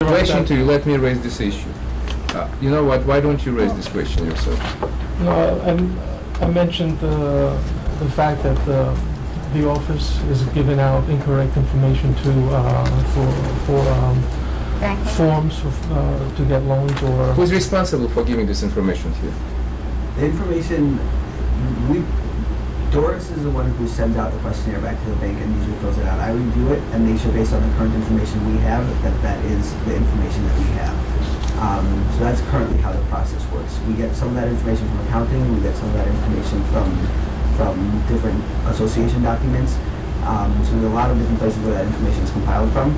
Question to you, let me raise this issue. You know what, why don't you raise this question yourself? No, I mentioned the fact that the office is giving out incorrect information to for forms to get loans or. Who's responsible for giving this information here? The information, Doris is the one who sends out the questionnaire back to the bank and usually fills it out. I review it and make sure based on the current information we have that is the information that we have. So that's currently how the process works. We get some of that information from accounting, we get some of that information from different association documents. So there's a lot of different places where that information is compiled from.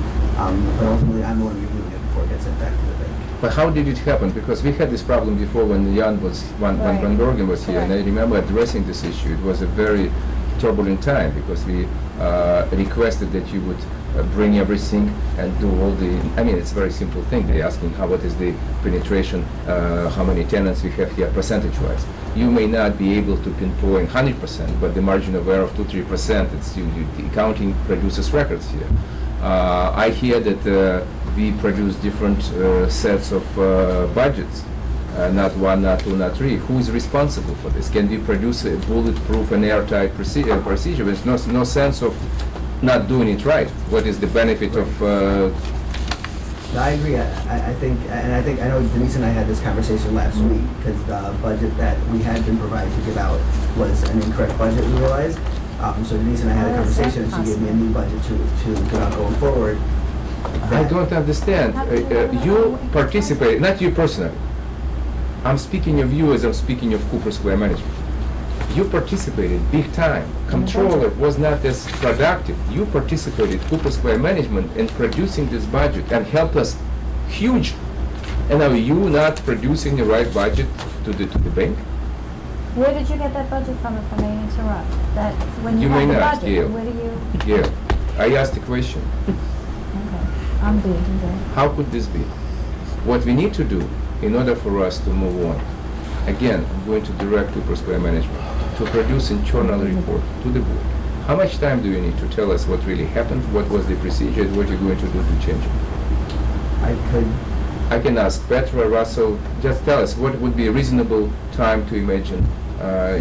But ultimately I'm the one reviewing it before it gets sent back to the bank. But how did it happen? Because we had this problem before when Jan was, when Van Bergen was here, and I remember addressing this issue. It was a very turbulent time because we requested that you would bring everything and do all the, I mean, it's a very simple thing. They're asking what is the penetration, how many tenants we have here percentage-wise. You may not be able to pinpoint 100%, but the margin of error of 2-3%, it's the accounting produces records here. I hear that we produce different sets of budgets, not one, not two, not three. Who is responsible for this? Can we produce a bulletproof and airtight procedure? There's no sense of not doing it right. What is the benefit of? No, I agree. I think I know Denise and I had this conversation last week because the budget that we had been provided to give out was an incorrect budget. We realized. So Denise and I had a conversation, and she gave me a new budget to give out going forward. I don't understand. You participate, not you personally. I'm speaking of you as I'm speaking of Cooper Square Management. You participated big time. Controller was not as productive. You participated, Cooper Square Management, in producing this budget and helped us huge. And now you not producing the right budget to the bank? Where did you get that budget from, if I may interrupt? That when you had may the not, budget, yeah. where do you? Yeah, I asked the question. Okay, I'm being there. How could this be? What we need to do in order for us to move on, again, I'm going to direct Cooper Square Management to produce internal report to the board. How much time do you need to tell us what really happened, what was the procedure, what you're going to do to change it? I can ask Petra, Russell, just tell us what would be a reasonable time to imagine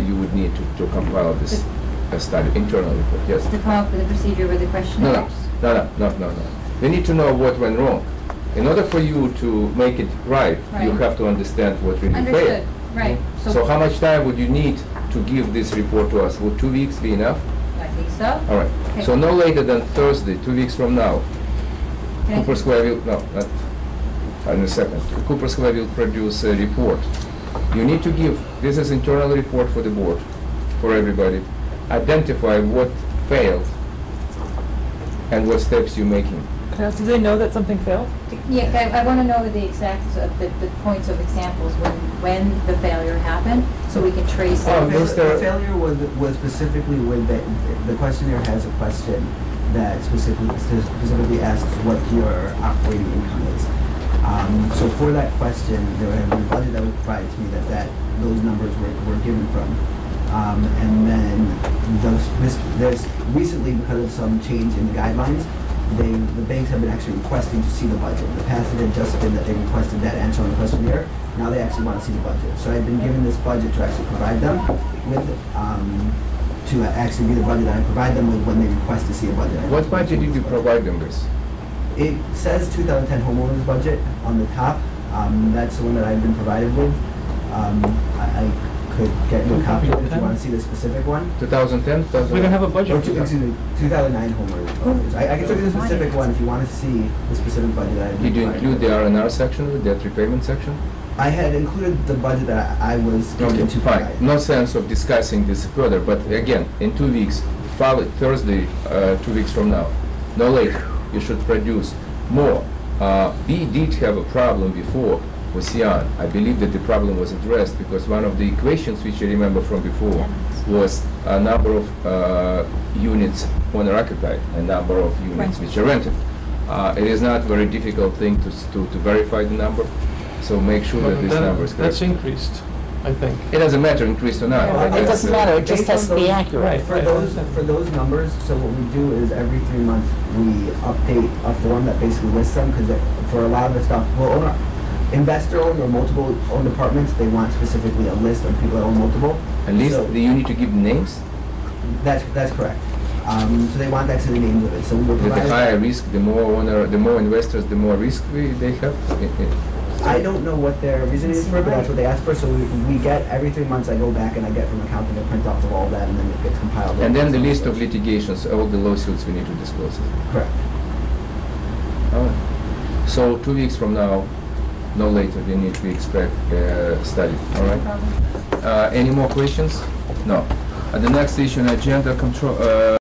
you would need to compile this study, internal report, yes? To come up with a procedure with the questionnaires? No. We need to know what went wrong. In order for you to make it right, you have to understand what really failed. Understood, right. So how much time would you need to give this report to us? Would 2 weeks be enough? I think so. All right. Okay. So no later than Thursday, 2 weeks from now, Cooper Square will, no, not in a second. Cooper Square will produce a report. You need to give, this is internal report for the board, for everybody. Identify what failed and what steps you're making. Do they know that something failed? Yeah, I want to know the exact, the points of examples when the failure happened, so we can trace it. The failure was specifically when the questionnaire has a question that specifically asks what your operating income is. So for that question, there had been a budget that was provided to me that those numbers were given from. And then there's recently, because of some change in the guidelines, the banks have been actually requesting to see the budget. In the past, it had just been that they requested that answer on the questionnaire. Now they actually want to see the budget. So I've been given this budget to actually provide them with, to actually be the budget that I provide them with when they request to see a budget. What budget did you provide them with? It says 2010 homeowners budget on the top. That's the one that I've been provided with. I could get you a copy of it if you want to see the specific one. 2010? We don't have a budget. Excuse me, 2009 homeowners. I can show you the specific one if you want to see the specific budget that I've been Did you provided. include the R&R section, the debt repayment section? I had included the budget that I was going to Fine. provide. No sense of discussing this further, but again, in 2 weeks, Thursday, 2 weeks from now, no later, you should produce more. We did have a problem before with Jan. I believe that the problem was addressed because one of the equations which I remember from before was a number of units owner-occupied, a number of units which are rented. It is not a very difficult thing to verify the number, so make sure that this number is correct. That's increased. I think. It doesn't matter, increased or not. Yeah, right? It That's, doesn't matter, it just based on has to be those- accurate. Right. For those numbers, so what we do is every 3 months we update a form that basically lists them, because for a lot of the stuff, well, investor-owned or multiple-owned apartments, they want specifically a list of people that own multiple. At least So you need to give names. that's correct. So they want that to the names of it. So we will The provide. higher risk, the more investors, the more risk they have. I don't know what their reasoning is for, but that's what they ask for. So we get every 3 months. I go back and I get from accounting a print off of all that, and then it gets compiled. And then the list of litigations, all the lawsuits we need to disclose. Correct. All right. So 2 weeks from now, no later, we expect a study. All right. Any more questions? No. The next issue on agenda control.